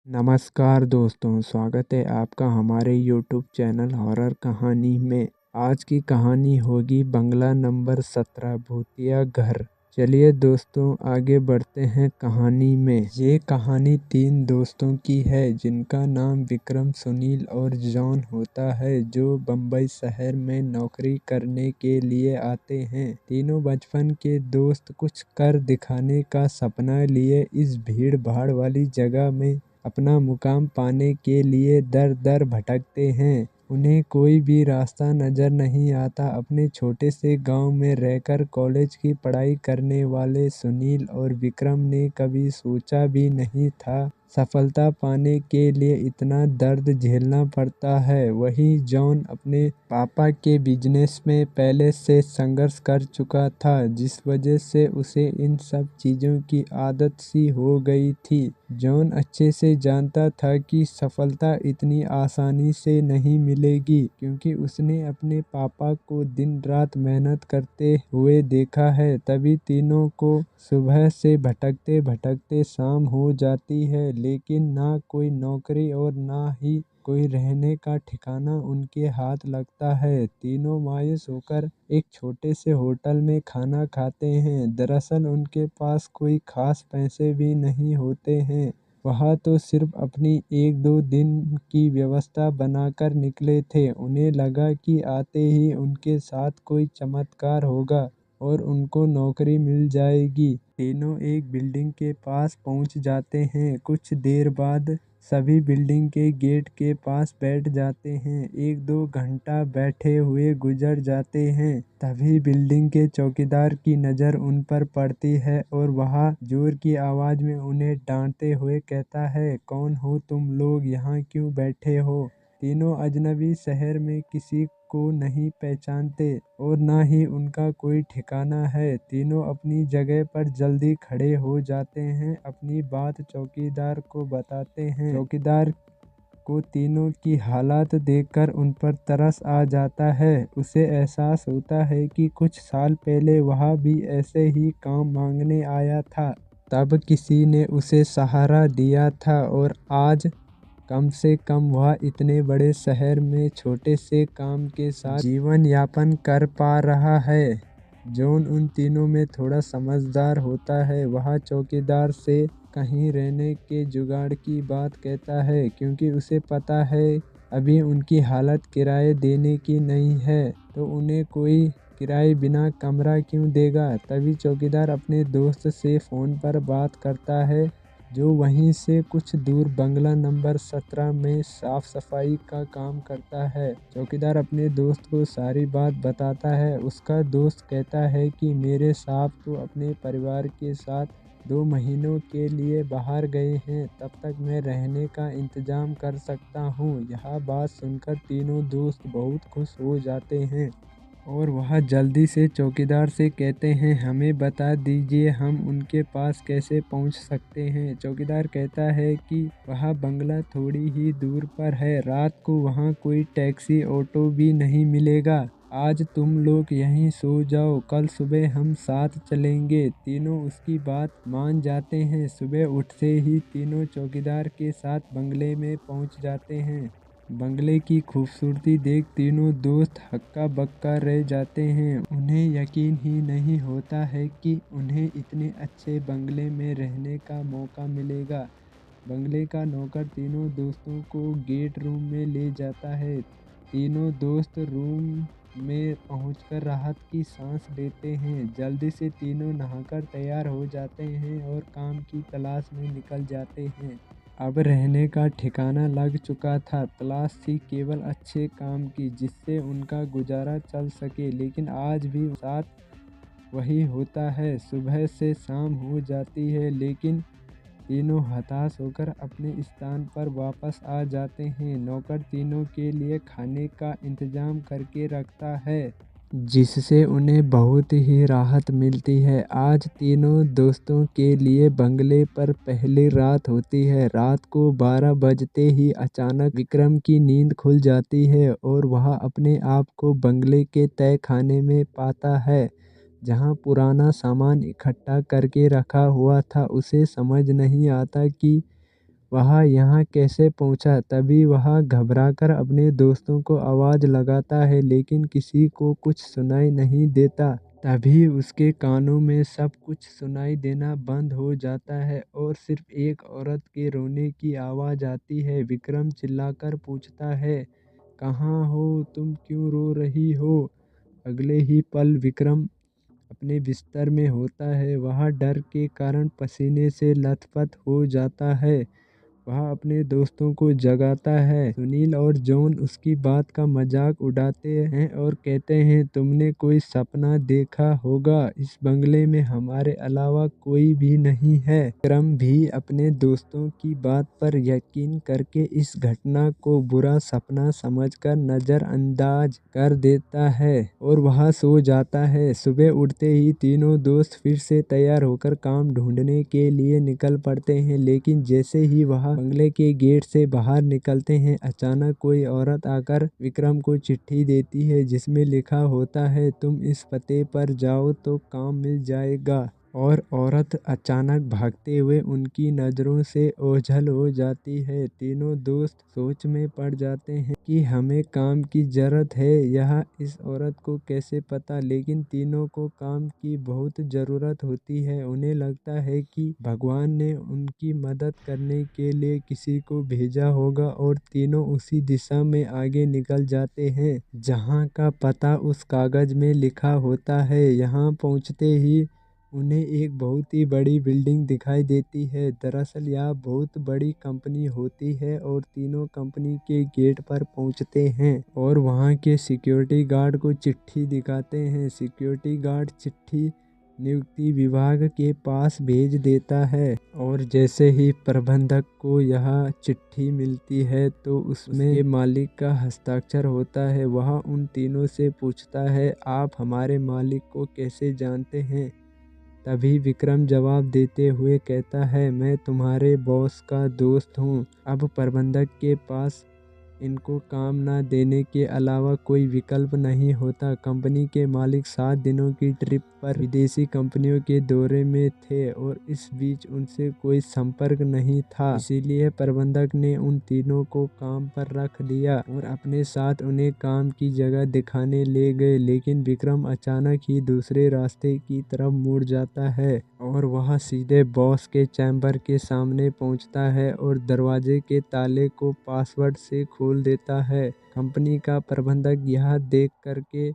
नमस्कार दोस्तों, स्वागत है आपका हमारे यूट्यूब चैनल हॉरर कहानी में। आज की कहानी होगी बंगला नंबर 17 भूतिया घर। चलिए दोस्तों आगे बढ़ते हैं कहानी में। ये कहानी 3 दोस्तों की है जिनका नाम विक्रम, सुनील और जॉन होता है, जो बम्बई शहर में नौकरी करने के लिए आते हैं। तीनों बचपन के दोस्त कुछ कर दिखाने का सपना लिए इस भीड़ भाड़ वाली जगह में अपना मुकाम पाने के लिए दर दर भटकते हैं। उन्हें कोई भी रास्ता नजर नहीं आता। अपने छोटे से गांव में रहकर कॉलेज की पढ़ाई करने वाले सुनील और विक्रम ने कभी सोचा भी नहीं था सफलता पाने के लिए इतना दर्द झेलना पड़ता है। वहीं जॉन अपने पापा के बिजनेस में पहले से संघर्ष कर चुका था, जिस वजह से उसे इन सब चीज़ों की आदत सी हो गई थी। जॉन अच्छे से जानता था कि सफलता इतनी आसानी से नहीं मिलेगी, क्योंकि उसने अपने पापा को दिन रात मेहनत करते हुए देखा है। तभी तीनों को सुबह से भटकते भटकते शाम हो जाती है, लेकिन ना कोई नौकरी और ना ही कोई रहने का ठिकाना उनके हाथ लगता है। तीनों मायूस होकर एक छोटे से होटल में खाना खाते हैं। दरअसल उनके पास कोई खास पैसे भी नहीं होते हैं। वह तो सिर्फ अपनी 1-2 दिन की व्यवस्था बनाकर निकले थे। उन्हें लगा कि आते ही उनके साथ कोई चमत्कार होगा और उनको नौकरी मिल जाएगी। तीनों एक बिल्डिंग के पास पहुंच जाते हैं। कुछ देर बाद सभी बिल्डिंग के गेट के पास बैठ जाते हैं। 1-2 घंटा बैठे हुए गुजर जाते हैं। तभी बिल्डिंग के चौकीदार की नज़र उन पर पड़ती है और वह जोर की आवाज़ में उन्हें डांटते हुए कहता है, कौन हो तुम लोग, यहाँ क्यों बैठे हो? तीनों अजनबी, शहर में किसी को नहीं पहचानते और ना ही उनका कोई ठिकाना है। तीनों अपनी जगह पर जल्दी खड़े हो जाते हैं, अपनी बात चौकीदार को बताते हैं। चौकीदार को तीनों की हालत देखकर उन पर तरस आ जाता है। उसे एहसास होता है कि कुछ साल पहले वह भी ऐसे ही काम मांगने आया था। तब किसी ने उसे सहारा दिया था और आज कम से कम वह इतने बड़े शहर में छोटे से काम के साथ जीवन यापन कर पा रहा है। जॉन उन तीनों में थोड़ा समझदार होता है। वह चौकीदार से कहीं रहने के जुगाड़ की बात कहता है, क्योंकि उसे पता है अभी उनकी हालत किराए देने की नहीं है, तो उन्हें कोई किराए बिना कमरा क्यों देगा। तभी चौकीदार अपने दोस्त से फ़ोन पर बात करता है, जो वहीं से कुछ दूर बंगला नंबर 17 में साफ सफाई का काम करता है। चौकीदार अपने दोस्त को सारी बात बताता है। उसका दोस्त कहता है कि मेरे साहब तो अपने परिवार के साथ 2 महीनों के लिए बाहर गए हैं, तब तक मैं रहने का इंतजाम कर सकता हूँ। यह बात सुनकर तीनों दोस्त बहुत खुश हो जाते हैं और वह जल्दी से चौकीदार से कहते हैं, हमें बता दीजिए हम उनके पास कैसे पहुंच सकते हैं। चौकीदार कहता है कि वह बंगला थोड़ी ही दूर पर है। रात को वहां कोई टैक्सी ऑटो भी नहीं मिलेगा। आज तुम लोग यहीं सो जाओ, कल सुबह हम साथ चलेंगे। तीनों उसकी बात मान जाते हैं। सुबह उठते ही तीनों चौकीदार के साथ बंगले में पहुंच जाते हैं। बंगले की खूबसूरती देख तीनों दोस्त हक्का बक्का रह जाते हैं। उन्हें यकीन ही नहीं होता है कि उन्हें इतने अच्छे बंगले में रहने का मौका मिलेगा। बंगले का नौकर तीनों दोस्तों को गेट रूम में ले जाता है। तीनों दोस्त रूम में पहुंचकर राहत की सांस लेते हैं। जल्दी से तीनों नहाकर तैयार हो जाते हैं और काम की तलाश में निकल जाते हैं। अब रहने का ठिकाना लग चुका था। तलाश थी केवल अच्छे काम की, जिससे उनका गुजारा चल सके। लेकिन आज भी साथ वही होता है। सुबह से शाम हो जाती है, लेकिन तीनों हताश होकर अपने स्थान पर वापस आ जाते हैं। नौकर तीनों के लिए खाने का इंतजाम करके रखता है, जिससे उन्हें बहुत ही राहत मिलती है। आज तीनों दोस्तों के लिए बंगले पर पहली रात होती है। रात को 12 बजते ही अचानक विक्रम की नींद खुल जाती है और वह अपने आप को बंगले के तय खाने में पाता है, जहां पुराना सामान इकट्ठा करके रखा हुआ था। उसे समझ नहीं आता कि वह यहाँ कैसे पहुँचा। तभी वह घबराकर अपने दोस्तों को आवाज़ लगाता है, लेकिन किसी को कुछ सुनाई नहीं देता। तभी उसके कानों में सब कुछ सुनाई देना बंद हो जाता है और सिर्फ एक औरत के रोने की आवाज़ आती है। विक्रम चिल्लाकर पूछता है, कहाँ हो तुम, क्यों रो रही हो। अगले ही पल विक्रम अपने बिस्तर में होता है। वह डर के कारण पसीने से लथपथ हो जाता है। वह अपने दोस्तों को जगाता है। सुनील और जॉन उसकी बात का मजाक उड़ाते हैं और कहते हैं, तुमने कोई सपना देखा होगा, इस बंगले में हमारे अलावा कोई भी नहीं है। विक्रम भी अपने दोस्तों की बात पर यकीन करके इस घटना को बुरा सपना समझकर नजरअंदाज कर देता है और वह सो जाता है। सुबह उठते ही तीनों दोस्त फिर से तैयार होकर काम ढूंढने के लिए निकल पड़ते हैं, लेकिन जैसे ही वह बंगले के गेट से बाहर निकलते हैं, अचानक कोई औरत आकर विक्रम को चिट्ठी देती है, जिसमें लिखा होता है, तुम इस पते पर जाओ तो काम मिल जाएगा। और औरत अचानक भागते हुए उनकी नज़रों से ओझल हो जाती है। तीनों दोस्त सोच में पड़ जाते हैं कि हमें काम की ज़रूरत है। यह इस औरत को कैसे पता, लेकिन तीनों को काम की बहुत ज़रूरत होती है। उन्हें लगता है कि भगवान ने उनकी मदद करने के लिए किसी को भेजा होगा और तीनों उसी दिशा में आगे निकल जाते हैं जहाँ का पता उस कागज़ में लिखा होता है। यहाँ पहुँचते ही उन्हें एक बहुत ही बड़ी बिल्डिंग दिखाई देती है। दरअसल यह बहुत बड़ी कंपनी होती है और तीनों कंपनी के गेट पर पहुंचते हैं और वहां के सिक्योरिटी गार्ड को चिट्ठी दिखाते हैं। सिक्योरिटी गार्ड चिट्ठी नियुक्ति विभाग के पास भेज देता है और जैसे ही प्रबंधक को यह चिट्ठी मिलती है तो उसमें के मालिक का हस्ताक्षर होता है। वह उन तीनों से पूछता है, आप हमारे मालिक को कैसे जानते हैं। तभी विक्रम जवाब देते हुए कहता है, मैं तुम्हारे बॉस का दोस्त हूँ। अब प्रबंधक के पास इनको काम न देने के अलावा कोई विकल्प नहीं होता। कंपनी के मालिक 7 दिनों की ट्रिप पर विदेशी कंपनियों के दौरे में थे और इस बीच उनसे कोई संपर्क नहीं था। इसीलिए प्रबंधक ने उन तीनों को काम पर रख लिया और अपने साथ उन्हें काम की जगह दिखाने ले गए। लेकिन विक्रम अचानक ही दूसरे रास्ते की तरफ मुड़ जाता है और वह सीधे बॉस के चैम्बर के सामने पहुंचता है और दरवाजे के ताले को पासवर्ड से खोल देता है। कंपनी का प्रबंधक यह देख करके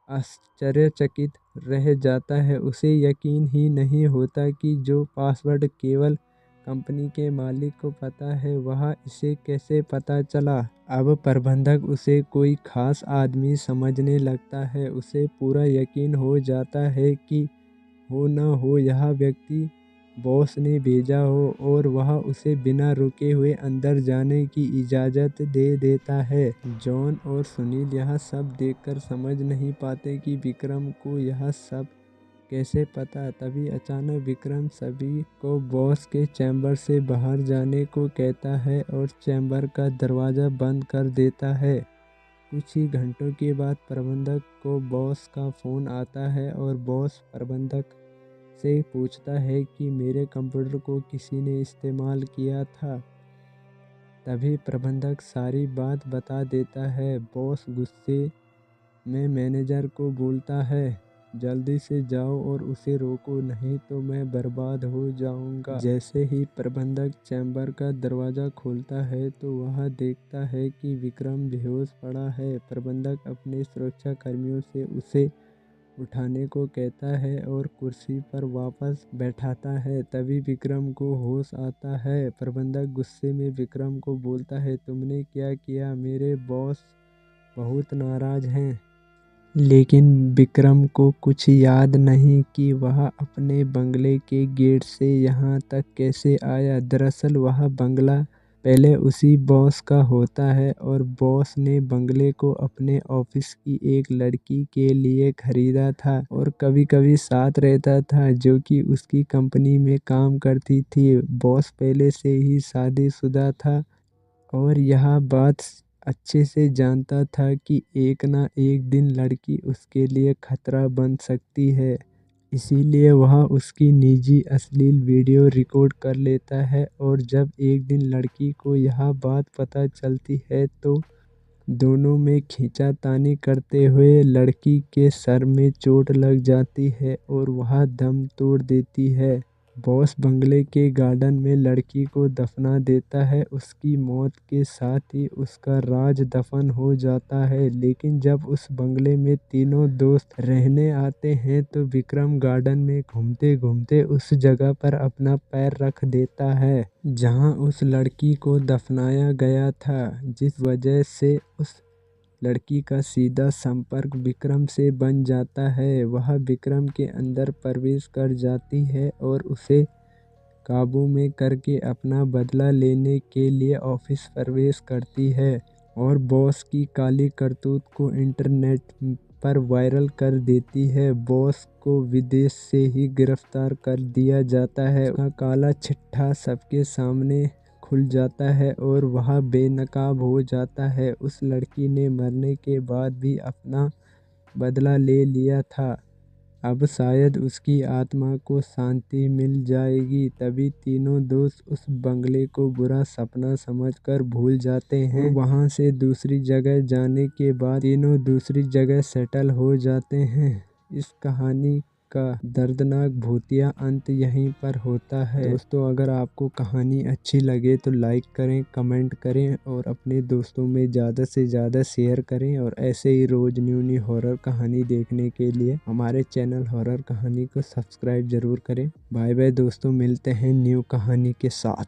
आश्चर्यचकित रह जाता है। उसे यकीन ही नहीं होता कि जो पासवर्ड केवल कंपनी के मालिक को पता है, वह इसे कैसे पता चला। अब प्रबंधक उसे कोई खास आदमी समझने लगता है। उसे पूरा यकीन हो जाता है कि हो न हो यह व्यक्ति बॉस ने भेजा हो और वह उसे बिना रुके हुए अंदर जाने की इजाज़त दे देता है। जॉन और सुनील यह सब देखकर समझ नहीं पाते कि विक्रम को यह सब कैसे पता। तभी अचानक विक्रम सभी को बॉस के चैम्बर से बाहर जाने को कहता है और चैम्बर का दरवाज़ा बंद कर देता है। कुछ ही घंटों के बाद प्रबंधक को बॉस का फ़ोन आता है और बॉस प्रबंधक से पूछता है कि मेरे कंप्यूटर को किसी ने इस्तेमाल किया था। तभी प्रबंधक सारी बात बता देता है। बॉस गुस्से में मैनेजर को बोलता है, जल्दी से जाओ और उसे रोको, नहीं तो मैं बर्बाद हो जाऊंगा। जैसे ही प्रबंधक चैम्बर का दरवाज़ा खोलता है तो वह देखता है कि विक्रम बेहोश पड़ा है। प्रबंधक अपने सुरक्षा कर्मियों से उसे उठाने को कहता है और कुर्सी पर वापस बैठाता है। तभी विक्रम को होश आता है। प्रबंधक गुस्से में विक्रम को बोलता है, तुमने क्या किया, मेरे बॉस बहुत नाराज़ हैं। लेकिन विक्रम को कुछ याद नहीं कि वह अपने बंगले के गेट से यहाँ तक कैसे आया। दरअसल वह बंगला पहले उसी बॉस का होता है और बॉस ने बंगले को अपने ऑफिस की एक लड़की के लिए खरीदा था और कभी कभी साथ रहता था, जो कि उसकी कंपनी में काम करती थी। बॉस पहले से ही शादीशुदा था और यह बात अच्छे से जानता था कि एक ना एक दिन लड़की उसके लिए खतरा बन सकती है। इसीलिए वह उसकी निजी अश्लील वीडियो रिकॉर्ड कर लेता है और जब एक दिन लड़की को यह बात पता चलती है तो दोनों में खींचातानी करते हुए लड़की के सर में चोट लग जाती है और वह दम तोड़ देती है। बॉस बंगले के गार्डन में लड़की को दफना देता है। उसकी मौत के साथ ही उसका राज दफन हो जाता है। लेकिन जब उस बंगले में तीनों दोस्त रहने आते हैं तो विक्रम गार्डन में घूमते घूमते उस जगह पर अपना पैर रख देता है जहां उस लड़की को दफनाया गया था, जिस वजह से उस लड़की का सीधा संपर्क विक्रम से बन जाता है। वह विक्रम के अंदर प्रवेश कर जाती है और उसे काबू में करके अपना बदला लेने के लिए ऑफिस प्रवेश करती है और बॉस की काली करतूत को इंटरनेट पर वायरल कर देती है। बॉस को विदेश से ही गिरफ्तार कर दिया जाता है। उसका काला चिट्ठा सबके सामने खुल जाता है और वह बेनकाब हो जाता है। उस लड़की ने मरने के बाद भी अपना बदला ले लिया था। अब शायद उसकी आत्मा को शांति मिल जाएगी। तभी तीनों दोस्त उस बंगले को बुरा सपना समझकर भूल जाते हैं। वहां से दूसरी जगह जाने के बाद तीनों दूसरी जगह सेटल हो जाते हैं। इस कहानी का दर्दनाक भूतिया अंत यहीं पर होता है। दोस्तों, अगर आपको कहानी अच्छी लगे तो लाइक करें, कमेंट करें और अपने दोस्तों में ज़्यादा से ज़्यादा शेयर करें। और ऐसे ही रोज़ न्यू हॉरर कहानी देखने के लिए हमारे चैनल हॉरर कहानी को सब्सक्राइब ज़रूर करें। बाय बाय दोस्तों, मिलते हैं न्यू कहानी के साथ।